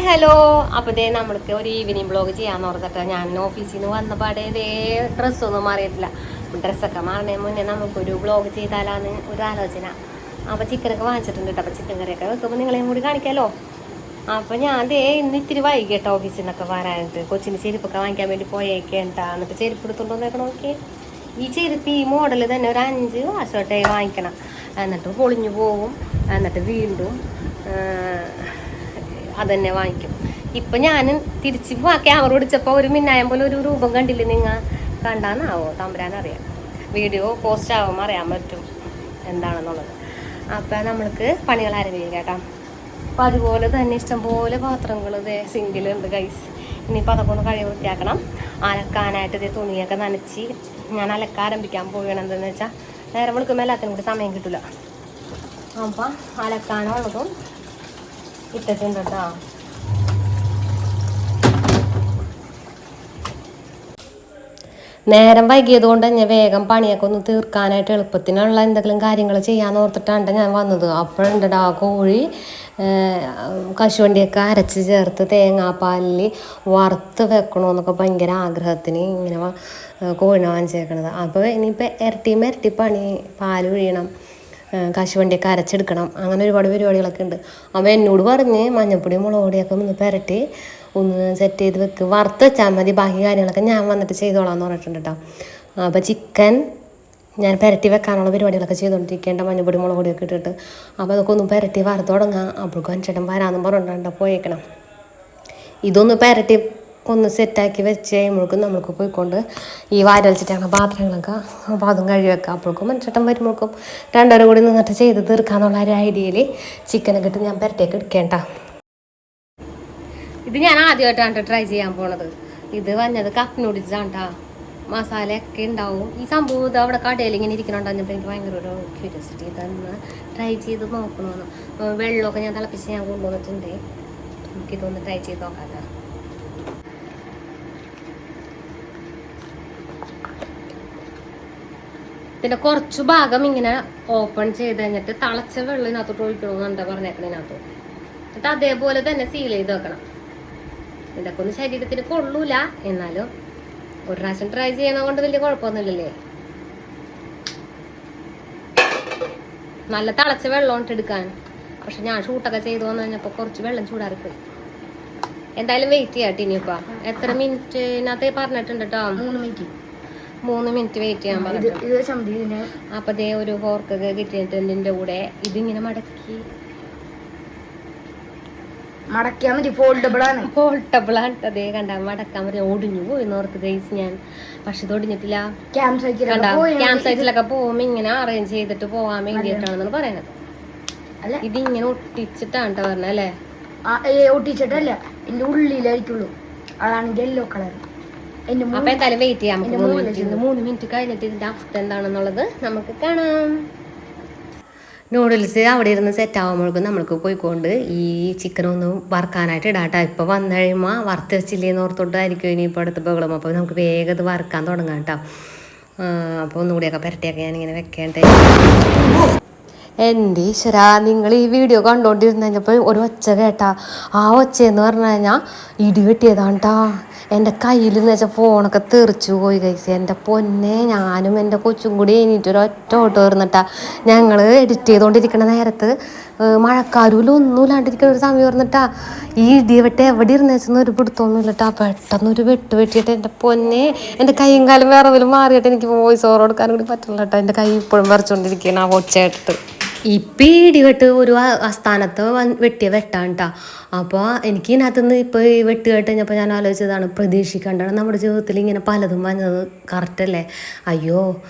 Hello. അപ്പോൾ ഇതേ നമ്മൾക്ക് ഒരു ഈവനിങ് ബ്ലോഗ് ചെയ്യാന്ന് ഓർത്തിട്ട് ഞാൻ ഓഫീസിൽ നിന്ന് വന്ന പാടെ ഇതേ ഡ്രസ്സൊന്നും മാറിയിട്ടില്ല. ഡ്രസ്സൊക്കെ മാറുന്നതിന് മുന്നേ നമുക്കൊരു ബ്ലോഗ് ചെയ്താലാന്ന് ഒരു ആലോചന. അപ്പോൾ ചിക്കനൊക്കെ വാങ്ങിച്ചിട്ടുണ്ട് കേട്ടോ. അപ്പോൾ ചിക്കൻ കറിയൊക്കെ വെക്കുമ്പോൾ നിങ്ങളെയും കൂടി കാണിക്കാമല്ലോ. അപ്പോൾ ഞാൻ ദേ ഇന്ന് ഇത്തിരി വൈകിട്ട് ഓഫീസിൽ നിന്നൊക്കെ വരാനായിട്ട് കൊച്ചിന് ചെരുപ്പൊക്കെ വാങ്ങിക്കാൻ വേണ്ടി പോയേക്കേണ്ട. എന്നിട്ട് ചെരുപ്പ് എടുത്തുകൊണ്ട് വന്നേക്കണം. നോക്കി ഈ ചെരുപ്പ് ഈ മോഡൽ തന്നെ ഒരു 5 വർഷമായിട്ടേ വാങ്ങിക്കണം. എന്നിട്ട് പൊളിഞ്ഞു പോകും. എന്നിട്ട് വീണ്ടും അതന്നെ വാങ്ങിക്കും. ഇപ്പം ഞാൻ തിരിച്ച് ക്യാമറ പിടിച്ചപ്പോൾ ഒരു മിന്നായം പോലെ ഒരു രൂപം കണ്ടില്ലേ? നിങ്ങൾ കണ്ടാന്നാവോ? തമ്പുരാനറിയാം. വീഡിയോ പോസ്റ്റ് ആവുമ്പോൾ അറിയാൻ പറ്റും എന്താണെന്നുള്ളത്. അപ്പം നമ്മൾക്ക് പണികൾ ആരംഭിക്കാം കേട്ടോ. അപ്പം അതുപോലെ തന്നെ ഇഷ്ടംപോലെ പാത്രങ്ങൾ ഇതേ സിങ്കിലുണ്ട് ഗൈസ്. ഇനിയിപ്പോൾ അതൊക്കെ ഒന്ന് കഴിവ് വൃത്തിയാക്കണം. അലക്കാനായിട്ട് ഇതേ തുണിയൊക്കെ നനച്ച് ഞാൻ അലക്കാൻ ആരംഭിക്കാൻ പോവുകയാണ്. എന്താണെന്ന് വെച്ചാൽ നേരം വിളിക്കുമ്പോൾ എല്ലാത്തിനും കൂടി സമയം കിട്ടില്ല. അപ്പം അലക്കാനുള്ളതും ഇട്ടിട്ടുണ്ട് കേട്ടോ. നേരം വൈകിയത് കൊണ്ട് തന്നെ വേഗം പണിയൊക്കെ ഒന്ന് തീർക്കാനായിട്ട് എളുപ്പത്തിനുള്ള എന്തെങ്കിലും കാര്യങ്ങൾ ചെയ്യാമെന്ന് ഓർത്തിട്ടാണ് ഞാൻ വന്നത്. അപ്പോഴുണ്ടടാ കോഴി കശുവണ്ടിയൊക്കെ അരച്ച് ചേർത്ത് തേങ്ങാപ്പാലിൽ വറുത്ത് വെക്കണമെന്നൊക്കെ ഭയങ്കര ആഗ്രഹത്തിന് ഇങ്ങനെ കോഴിനെ വാങ്ങിച്ചേക്കണത്. അപ്പോൾ ഇനിയിപ്പോൾ ഇരട്ടി പണി. പാൽ പിഴിയണം, കശുവണ്ടിയൊക്കെ അരച്ചെടുക്കണം, അങ്ങനെ ഒരുപാട് പരിപാടികളൊക്കെ ഉണ്ട്. അപ്പോൾ എന്നോട് പറഞ്ഞ് മഞ്ഞപ്പൊടി മുളക് പൊടിയൊക്കെ ഒന്ന് പുരട്ടി ഒന്ന് സെറ്റ് ചെയ്ത് വെക്ക്, വറുത്ത് വെച്ചാൽ മതി, ബാക്കി കാര്യങ്ങളൊക്കെ ഞാൻ വന്നിട്ട് ചെയ്തോളാം എന്ന് പറഞ്ഞിട്ടുണ്ട് കേട്ടോ. അപ്പോൾ ചിക്കൻ ഞാൻ പുരട്ടി വെക്കാനുള്ള പരിപാടികളൊക്കെ ചെയ്തുകൊണ്ടിരിക്കേണ്ട, മഞ്ഞപ്പൊടി മുളക് പൊടിയൊക്കെ ഇട്ടിട്ട്. അപ്പോൾ അതൊക്കെ ഒന്ന് പുരട്ടി വറുത്ത് തുടങ്ങാം. അപ്പോഴേക്കും അനുചേട്ടൻ വരാമെന്നും പറഞ്ഞിട്ടുണ്ട് പോയേക്കണം. ഇതൊന്ന് പുരട്ടി ഒന്ന് സെറ്റാക്കി വെച്ച് കഴിയുമ്പോഴേക്കും നമ്മൾക്ക് പോയിക്കൊണ്ട് ഈ വാരലിച്ചിട്ടാണ് പാത്രങ്ങളൊക്കെ. അപ്പോൾ അതും കഴുകി വെക്കാം. അപ്പോഴേക്കും മനുഷ്യട്ടൻ വരുമ്പോഴേക്കും രണ്ടുപേരും കൂടി നിന്നിട്ട് ചെയ്ത് തീർക്കാന്നുള്ള ഒരു ഐഡിയയിൽ ചിക്കനൊക്കെ ഇട്ട് ഞാൻ പുരട്ടിയൊക്കെ എടുക്കേണ്ട. ഇത് ഞാൻ ആദ്യമായിട്ടാണ് ട്രൈ ചെയ്യാൻ പോണത്. ഇത് വന്നത് കപ്പ് നൂഡിൽസ് ആണ് കേട്ടോ. മസാലയൊക്കെ ഉണ്ടാവും. ഈ സംഭവം ഇത് അവിടെ കടയിൽ ഇങ്ങനെ ഇരിക്കണുണ്ടാകുമ്പോൾ എനിക്ക് ഭയങ്കര ഒരു ക്യൂരിയോസിറ്റി. ഇതൊന്ന് ട്രൈ ചെയ്ത് നോക്കണമെന്ന്. വെള്ളമൊക്കെ ഞാൻ തിളപ്പിച്ച് ഞാൻ കൊണ്ടുവന്നിട്ടുണ്ട്. നമുക്കിതൊന്ന് ട്രൈ ചെയ്ത് നോക്കാം. പിന്നെ കുറച്ച് ഭാഗം ഇങ്ങനെ ഓപ്പൺ ചെയ്ത് കഴിഞ്ഞിട്ട് തിളച്ച വെള്ളം ഇതിനകത്തോട്ട് ഒഴിക്കണമെന്ന് പറഞ്ഞേക്കണതിനകത്ത്. എന്നിട്ട് അതേപോലെ തന്നെ സീൽ ചെയ്ത് വെക്കണം. ഇതൊക്കെ ഒന്നും ശരീരത്തിന് കൊള്ളൂല, എന്നാലും ഒരു പ്രാവശ്യം ട്രൈ ചെയ്യണ കൊണ്ട് വലിയ കുഴപ്പമൊന്നുമില്ലല്ലേ. നല്ല തിളച്ച വെള്ളം ഇട്ട് എടുക്കാൻ. പക്ഷെ ഞാൻ ഷൂട്ടൊക്കെ ചെയ്തു വന്നു കഴിഞ്ഞപ്പോൾ കുറച്ച് വെള്ളം ചൂടാറിപ്പോയി. എന്തായാലും വെയിറ്റ് ചെയ്യാട്ടെ. ഇനിയിപ്പോൾ എത്ര മിനിറ്റിനകത്ത് പറഞ്ഞിട്ടുണ്ട് കേട്ടോ? 3 മിനിറ്റ് വെയിറ്റ് ചെയ്യാൻ പറഞ്ഞു. അപ്പൊ ദേ ഒരു ഫോർക്കൊക്കെ കിട്ടിയിട്ടുണ്ട് കൂടെ. ഇതിങ്ങനെ മടക്കിയാൽ മതി. ഫോൾഡബിൾ ആണ്. അതേ കണ്ട മടക്കാൻ പറ്റും. ഒടിഞ്ഞു പോയി നോർത്ത് ഗൈസ് ഞാൻ. പക്ഷെ ഇത് ഒടിഞ്ഞിട്ടില്ല. ക്യാമ്പ് സൈറ്റിലൊക്കെ പോകുമ്പോ ഇങ്ങനെ അറേഞ്ച് ചെയ്തിട്ട് പോകാൻ വേണ്ടിയിട്ടാണെന്നാണ് പറയണത്. ഇതിങ്ങനെ ഒട്ടിച്ചിട്ടാണ് പറഞ്ഞത് അല്ലേ? ഒട്ടിച്ചിട്ടല്ല, എന്റെ ഉള്ളിലായിരിക്കുള്ളൂ. അതാണ് യെല്ലോ കളർ. അപ്പൊ എന്തായാലും വെയിറ്റ് ചെയ്യാം. നമുക്ക് 3 മിനിറ്റ് കഴിഞ്ഞിട്ട് ഇതിന്റെ അവസ്ഥ എന്താണെന്നുള്ളത് നമുക്ക് കാണാം. നൂഡിൽസ് അവിടെ ഇരുന്ന് സെറ്റ് ആകുമ്പോഴേക്കും നമ്മൾക്ക് പോയിക്കൊണ്ട് ഈ ചിക്കൻ ഒന്ന് വറുക്കാനായിട്ട് ഇടാട്ടോ. ഇപ്പോൾ വന്നു കഴിയുമ്പോൾ വറുത്ത് വെച്ചില്ലേന്ന് ഓർത്തോട്ടായിരിക്കും ഇനിയിപ്പോൾ അടുത്ത ബഹളം. അപ്പോൾ നമുക്ക് വേഗം ഇത് വറുക്കാൻ തുടങ്ങാം കേട്ടോ. അപ്പോൾ ഒന്നുകൂടിയൊക്കെ പുരട്ടിയൊക്കെ ഞാനിങ്ങനെ വെക്കേണ്ടേ. എൻ്റെ ഈശ്വരാ, നിങ്ങൾ ഈ വീഡിയോ കണ്ടുകൊണ്ടിരുന്ന് കഴിഞ്ഞപ്പോൾ ഒരു ഒച്ച കേട്ടാ. ആ ഒച്ചയെന്ന് പറഞ്ഞു കഴിഞ്ഞാൽ ഇടി വെട്ടിയതാണ് കേട്ടോ. എൻ്റെ കയ്യിലെന്ന് വെച്ചാൽ ഫോണൊക്കെ തെറിച്ചു പോയി ഗൈസ്. എൻ്റെ പൊന്നെ, ഞാനും എൻ്റെ കൊച്ചും കൂടി എണീറ്റൊരു ഒറ്റ ഓട്ടം വരുന്നിട്ടാ. ഞങ്ങൾ എഡിറ്റ് ചെയ്തുകൊണ്ടിരിക്കുന്ന നേരത്ത് മഴക്കാരൂലൊന്നും ഇല്ലാണ്ടിരിക്കുന്ന ഒരു സമയം വരുന്നിട്ടാ. ഈ ഇടി വെട്ട് എവിടെ ഇരുന്ന് വെച്ചെന്ന് ഒരു പിടുത്തൊന്നും ഇല്ലട്ടാ. പെട്ടെന്നൊരു വെട്ടിയിട്ട് എൻ്റെ പൊന്നെ, എൻ്റെ കൈയും കാലം വിറവിലും മാറിയിട്ട് എനിക്ക് വോയിസ് ഓവർ കൊടുക്കാൻ കൂടി പറ്റില്ല കേട്ടോ. എൻ്റെ കൈ ഇപ്പോഴും വരച്ചുകൊണ്ടിരിക്കുകയാണ് ആ ഒച്ചയായിട്ട്. ഇപ്പം ഈ ഇടിവെട്ട് ഒരു സ്ഥാനത്ത് വെട്ടിയ വെട്ടാണ് കേട്ടോ. അപ്പോൾ എനിക്ക് ഇതിനകത്തുനിന്ന് ഇപ്പോൾ ഈ വെട്ട് കേട്ട് കഴിഞ്ഞപ്പോൾ ഞാൻ ആലോചിച്ചതാണ്, പ്രതീക്ഷിക്കേണ്ടതാണ് നമ്മുടെ ജീവിതത്തിൽ ഇങ്ങനെ പലതും വന്നത്. കറക്റ്റല്ലേ? അയ്യോ,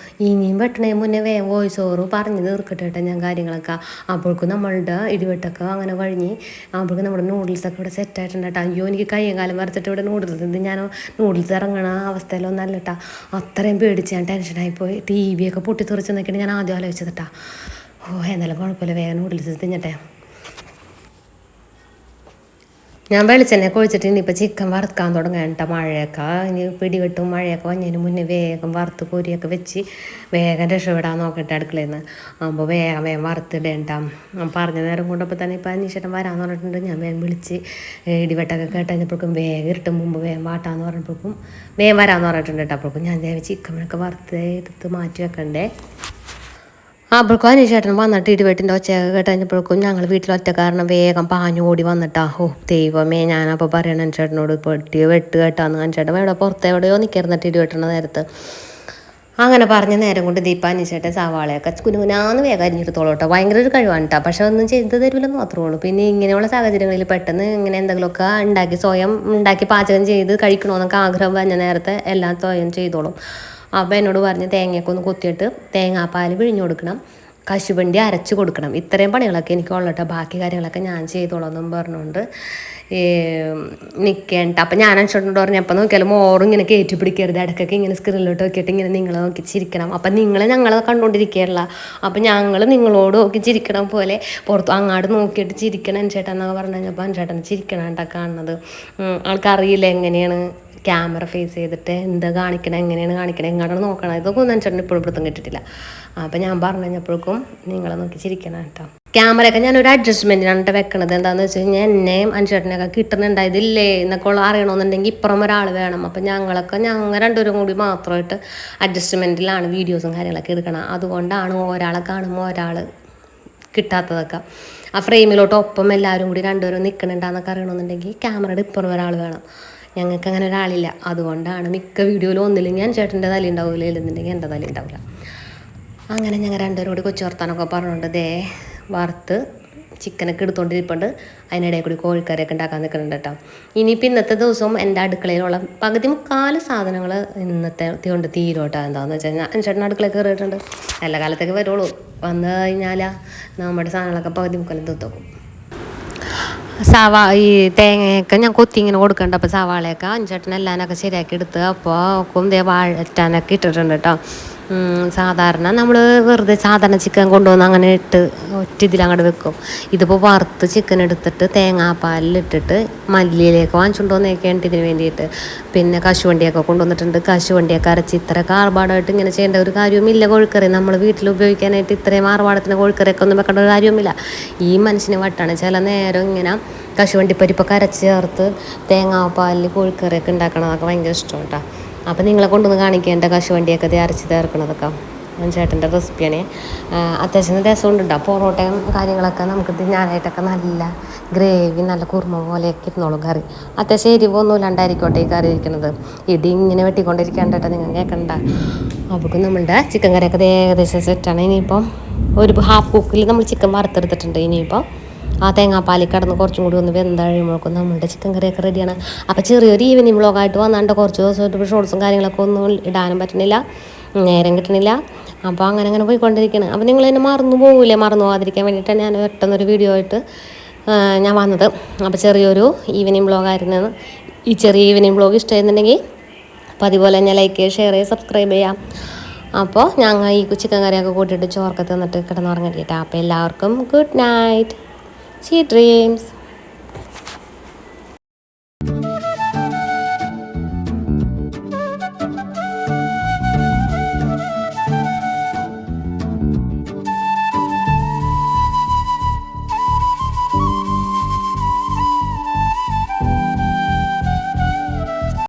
ഇനിയും വെട്ടണേ മുന്നേ വേഗം വോയിസ് ഓവർ പറഞ്ഞ് തീർക്കട്ടെ ഞാൻ കാര്യങ്ങളൊക്കെ. അപ്പോഴേക്കും നമ്മളുടെ ഇടിവെട്ടൊക്കെ അങ്ങനെ കഴിഞ്ഞ് അപ്പോഴേക്കും നമ്മുടെ നൂഡിൽസൊക്കെ ഇവിടെ സെറ്റായിട്ടുണ്ട് കേട്ടോ. അയ്യോ, എനിക്ക് കയ്യും കാലം വരച്ചിട്ട് ഇവിടെ നൂഡിൽസ് ഇത് ഞാൻ നൂഡിൽസ് ഇറങ്ങണ അവസ്ഥയിലൊന്നും അല്ല കേട്ടോ. അത്രയും പേടിച്ച് ഞാൻ ടെൻഷനായിപ്പോയി. TV ഒക്കെ പൊട്ടിത്തെറിച്ചെന്നൊക്കെയാണ് ഞാൻ ആദ്യം ആലോചിച്ചത് കേട്ടോ. എന്നാലും കുഴപ്പമില്ല, വേഗം നൂഡിൽസ് തിന്നട്ടെ. ഞാൻ വെളിച്ചെണ്ണ ഒഴിച്ചിട്ട് ഇനിയിപ്പോൾ ചിക്കൻ വറുക്കാൻ തുടങ്ങാൻ കേട്ടോ. മഴയൊക്കെ ഇനി പിടിവെട്ടും മഴയൊക്കെ വന്നതിന് മുന്നേ വേഗം വറുത്ത് പൊരിയൊക്കെ വെച്ച് വേഗം രക്ഷപ്പെടാൻ നോക്കട്ടെ അടുക്കളയിൽ നിന്ന്. അപ്പോൾ വേഗം വേഗം വറുത്തിടേണ്ട. പറഞ്ഞ നേരം കൊണ്ടപ്പോൾ തന്നെ ഇപ്പോൾ അന്വേഷണം വരാമെന്ന് പറഞ്ഞിട്ടുണ്ട്. ഞാൻ വേഗം വിളിച്ച് ഇടിവെട്ടൊക്കെ കേട്ടപ്പോഴേക്കും വേഗം ഇരുട്ടും മുമ്പ് വേഗം വാട്ടാന്ന് പറഞ്ഞപ്പോഴേക്കും വേഗം വരാമെന്ന് പറഞ്ഞിട്ടുണ്ട് കേട്ടോ. അപ്പോഴേക്കും ഞാൻ ചിക്കനൊക്കെ വറുത്ത് എടുത്ത് മാറ്റി വെക്കണ്ടേ. അപ്പോഴേക്കും അനീഷേട്ടൻ വന്നിട്ട് ഇടിവെട്ടിൻ്റെ ഒച്ചയൊക്കെ കേട്ടപ്പോഴേക്കും ഞങ്ങൾ വീട്ടിൽ ഒറ്റ കാരണം വേഗം പാഞ്ഞു ഓടി വന്നിട്ടാ. ദൈവമേ, ഞാനപ്പോൾ പറയണം അനീഷേട്ടനോട് വെട്ട് കേട്ടാന്ന്. അനീഷേട്ടൻ എവിടെ പുറത്തെവിടെയോ നിൽക്കിരുന്നിട്ട് ഇടിവെട്ടണ നേരത്ത്. അങ്ങനെ പറഞ്ഞ നേരം കൊണ്ട് ദീപ അനീഷേട്ടൻ സവാളയൊക്കെ കുനുകുനാന്ന് വേഗം അരിഞ്ഞെടുത്തോളൂ കേട്ടോ. ഭയങ്കര ഒരു കഴിവാണ് കേട്ടോ. പക്ഷെ ഒന്നും ചെയ്ത് തരില്ലെന്ന് മാത്രമേ ഉള്ളൂ. പിന്നെ ഇങ്ങനെയുള്ള സാഹചര്യങ്ങളിൽ പെട്ടെന്ന് ഇങ്ങനെ എന്തെങ്കിലുമൊക്കെ ഉണ്ടാക്കി സ്വയം ഉണ്ടാക്കി പാചകം ചെയ്ത് കഴിക്കണമെന്നൊക്കെ ആഗ്രഹം വന്ന നേരത്തെ എല്ലാം സ്വയം ചെയ്തോളും. അപ്പോൾ എന്നോട് പറഞ്ഞ് തേങ്ങയൊക്കെ ഒന്ന് കൊത്തിയിട്ട് തേങ്ങാപ്പാൽ പിഴിഞ്ഞു കൊടുക്കണം, കശുവണ്ടി അരച്ച് കൊടുക്കണം. ഇത്രയും പണികളൊക്കെ എനിക്കുള്ള കേട്ടോ. ബാക്കി കാര്യങ്ങളൊക്കെ ഞാൻ ചെയ്തോളാം എന്നും പറഞ്ഞുകൊണ്ട് നിൽക്കേണ്ട. അപ്പം ഞാൻ അനീഷേട്ടനോട് പറഞ്ഞു, എപ്പോൾ നോക്കിയാലും മോറും ഇങ്ങനെ കയറ്റി പിടിക്കരുത്, ഇടയ്ക്കൊക്കെ ഇങ്ങനെ സ്ക്രീനിലോട്ട് നോക്കിയിട്ട് ഇങ്ങനെ നിങ്ങളെ നോക്കി ചിരിക്കണം. അപ്പം നിങ്ങൾ ഞങ്ങളെ കണ്ടുകൊണ്ടിരിക്കുകയല്ല, അപ്പം ഞങ്ങൾ നിങ്ങളോട് നോക്കി ചിരിക്കണം പോലെ പുറത്ത് അങ്ങോട്ട് നോക്കിയിട്ട് ചിരിക്കണം അനീഷേട്ടൻ എന്നൊക്കെ പറഞ്ഞു കഴിഞ്ഞപ്പോൾ അനീഷേട്ടൻ ചിരിക്കണം കേട്ടോ കാണുന്നത്. ആൾക്കറിയില്ല എങ്ങനെയാണ് ക്യാമറ ഫേസ് ചെയ്തിട്ട് എന്താ കാണിക്കണം, എങ്ങനെയാണ് കാണിക്കണം, എങ്ങോട്ടാണ് നോക്കണം, ഇതൊക്കെ ഒന്നും അനീഷേട്ടൻ ഇപ്പോഴും പിടുത്തം കിട്ടിയിട്ടില്ല. അപ്പം ഞാൻ പറഞ്ഞു കഴിഞ്ഞപ്പോഴേക്കും നിങ്ങളെ നോക്കി ചിരിക്കണം കേട്ടോ. ക്യാമറയൊക്കെ ഞാനൊരു അഡ്ജസ്റ്റ്മെൻറ്റിനാണ് വെക്കണത്. എന്താണെന്ന് വെച്ച് കഴിഞ്ഞാൽ എന്നെയും അനീഷേട്ടനെയൊക്കെ കിട്ടുന്നുണ്ടായതില്ലേ എന്നൊക്കെ അറിയണമെന്നുണ്ടെങ്കിൽ ഇപ്പുറം ഒരാൾ വേണം. അപ്പം ഞങ്ങൾ രണ്ടുപേരും കൂടി മാത്രമായിട്ട് അഡ്ജസ്റ്റ്മെൻറ്റിലാണ് വീഡിയോസും കാര്യങ്ങളൊക്കെ എടുക്കണം. അതുകൊണ്ടാണ് ഒരാളെ കാണുമ്പോൾ ഒരാൾ കിട്ടാത്തതൊക്കെ. ആ ഫ്രെയിമിലോട്ട് ഒപ്പം എല്ലാവരും കൂടി രണ്ടുപേരും നിൽക്കണുണ്ടാന്നൊക്കെ അറിയണമെന്നുണ്ടെങ്കിൽ ക്യാമറയുടെ ഇപ്പുറം ഒരാൾ വേണം. ഞങ്ങൾക്ക് അങ്ങനെ ഒരാളില്ല. അതുകൊണ്ടാണ് മിക്ക വീഡിയോയിലും ഒന്നില്ലെങ്കിൽ ഞാൻ ചേട്ടൻ്റെ തല ഉണ്ടാവില്ല, ഇല്ലെന്നുണ്ടെങ്കിൽ എൻ്റെ തല ഉണ്ടാവില്ല. അങ്ങനെ ഞങ്ങൾ രണ്ടുപേരും കൂടി കൊച്ചു വർത്താനൊക്കെ പറഞ്ഞുകൊണ്ട് വറുത്ത് ചിക്കനൊക്കെ എടുത്തുകൊണ്ടിരിപ്പുണ്ട്. അതിനിടയിൽ കൂടി കോഴിക്കറിയൊക്കെ ഉണ്ടാക്കാൻ നിൽക്കുന്നുണ്ട് കേട്ടോ. ഇനിയിപ്പോൾ ഇന്നത്തെ ദിവസം എൻ്റെ അടുക്കളയിലുള്ള പകുതി മുക്കാൽ സാധനങ്ങൾ ഇന്നത്തെ കൊണ്ട് തീരും കേട്ടോ. എന്താണെന്ന് വെച്ച് കഴിഞ്ഞാൽ ചേട്ടൻ അടുക്കളയിൽ കയറിയിട്ടുണ്ട്. എല്ലാ കാലത്തേക്ക് വരുള്ളൂ. വന്നു കഴിഞ്ഞാൽ നമ്മുടെ സാധനങ്ങളൊക്കെ പകുതി മുക്കാലും തീർത്തോക്കും. ഈ തേങ്ങയൊക്കെ ഞാൻ കൊത്തി ഇങ്ങനെ കൊടുക്കണ്ട. അപ്പോൾ സവാളയൊക്കെ അഞ്ചേട്ടൻ എല്ലാനൊക്കെ ശരിയാക്കി എടുത്ത് അപ്പോൾ വാഴറ്റാനൊക്കെ ഇട്ടിട്ടുണ്ട് കേട്ടോ. സാധാരണ നമ്മൾ വെറുതെ സാധാരണ ചിക്കൻ കൊണ്ടുവന്ന് അങ്ങനെ ഇട്ട് ഒറ്റ ഇതിലങ്ങോട്ട് വെക്കും. ഇതിപ്പോൾ വറുത്ത് ചിക്കൻ എടുത്തിട്ട് തേങ്ങാപ്പാലിലിട്ടിട്ട് മല്ലിയിലേക്ക് വാങ്ങിച്ചുകൊണ്ട് വന്നേക്കാണ്ട് ഇതിന് വേണ്ടിയിട്ട്. പിന്നെ കശുവണ്ടിയൊക്കെ കൊണ്ടുവന്നിട്ടുണ്ട്. കശുവണ്ടിയൊക്കെ അരച്ച് ഇത്ര ആർഭാടമായിട്ട് ഇങ്ങനെ ചെയ്യേണ്ട ഒരു കാര്യവുമില്ല. കോഴിക്കറി നമ്മൾ വീട്ടിൽ ഉപയോഗിക്കാനായിട്ട് ഇത്രയും ആർഭാടത്തിന് കോഴിക്കറിയൊക്കെ ഒന്നും വെക്കേണ്ട ഒരു കാര്യവുമില്ല. ഈ മനുഷ്യന് വട്ടാണ് ചില നേരം ഇങ്ങനെ കശുവണ്ടിപ്പരിപ്പൊക്കെ അരച്ച് ചേർത്ത് തേങ്ങാപ്പാലിൽ കോഴിക്കറിയൊക്കെ ഉണ്ടാക്കണതൊക്കെ ഭയങ്കര ഇഷ്ടം കേട്ടോ. അപ്പോൾ നിങ്ങളെ കൊണ്ടൊന്ന് കാണിക്കേണ്ട കശുവണ്ടിയൊക്കെ അരച്ച് ചേർക്കണതൊക്കെ ചേട്ടൻ്റെ റെസിപ്പിയാണ്. അത്യാവശ്യം രസമുണ്ട് കേട്ടോ. പൊറോട്ടയും കാര്യങ്ങളൊക്കെ നമുക്ക് ഞാനായിട്ടൊക്കെ നല്ല ഗ്രേവി നല്ല കുറുമ പോലെയൊക്കെ ഇരുന്നോളും കറി. അത്യാവശ്യം എരിവൊന്നും ഇല്ലാണ്ടായിരിക്കോട്ടെ ഈ കറി ഇരിക്കുന്നത്. ഇടി ഇങ്ങനെ വെട്ടിക്കൊണ്ടിരിക്കേണ്ടട്ടോ, നിങ്ങൾ കേൾക്കണ്ട. അപ്പോൾ നമ്മളുടെ ചിക്കൻ കറിയൊക്കെ ഏകദേശം സെറ്റാണ്. ഇനിയിപ്പം ഒരു ഹാഫ് കുക്കിൽ നമ്മൾ ചിക്കൻ വറുത്തെടുത്തിട്ടുണ്ട്. ഇനിയിപ്പം ആ തേങ്ങാപ്പാലിൽ കിടന്ന് കുറച്ചും കൂടി ഒന്ന് വെന്തഴിയുമ്പോഴേക്കും നമ്മളുടെ ചിക്കൻ കറിയൊക്കെ റെഡിയാണ്. അപ്പോൾ ചെറിയൊരു ഈവനിങ് വ്ളോഗായിട്ട് വന്നാണ്ട് കുറച്ച് ദിവസമായിട്ട് ഷോർട്സും കാര്യങ്ങളൊക്കെ ഒന്നും ഇടാനും പറ്റണില്ല, നേരം കിട്ടണില്ല. അപ്പോൾ അങ്ങനെ പോയിക്കൊണ്ടിരിക്കുകയാണ്. അപ്പോൾ നിങ്ങൾ എന്നെ മറന്നു പോകാതിരിക്കാൻ വേണ്ടിയിട്ടാണ് ഞാൻ പെട്ടെന്നൊരു വീഡിയോ ആയിട്ട് ഞാൻ വന്നത്. അപ്പോൾ ചെറിയൊരു ഈവനിങ് വ്ളോഗായിരുന്നു. ഈ ചെറിയ ഈവനിങ് വ്ളോഗ് ഇഷ്ടമായിരുന്നുണ്ടെങ്കിൽ അപ്പോൾ അതുപോലെ തന്നെ ലൈക്ക് ചെയ്യുക, ഷെയർ ചെയ്യുക, സബ്സ്ക്രൈബ് ചെയ്യാം. അപ്പോൾ ഞങ്ങൾ ഈ ചിക്കൻ കറിയൊക്കെ കൂട്ടിയിട്ട് ചോറൊക്കെ തിന്നിട്ട് കിടന്നുറങ്ങിയിട്ട്. അപ്പോൾ എല്ലാവർക്കും ഗുഡ് നൈറ്റ്, സ്വീറ്റ് ഡ്രീംസ്.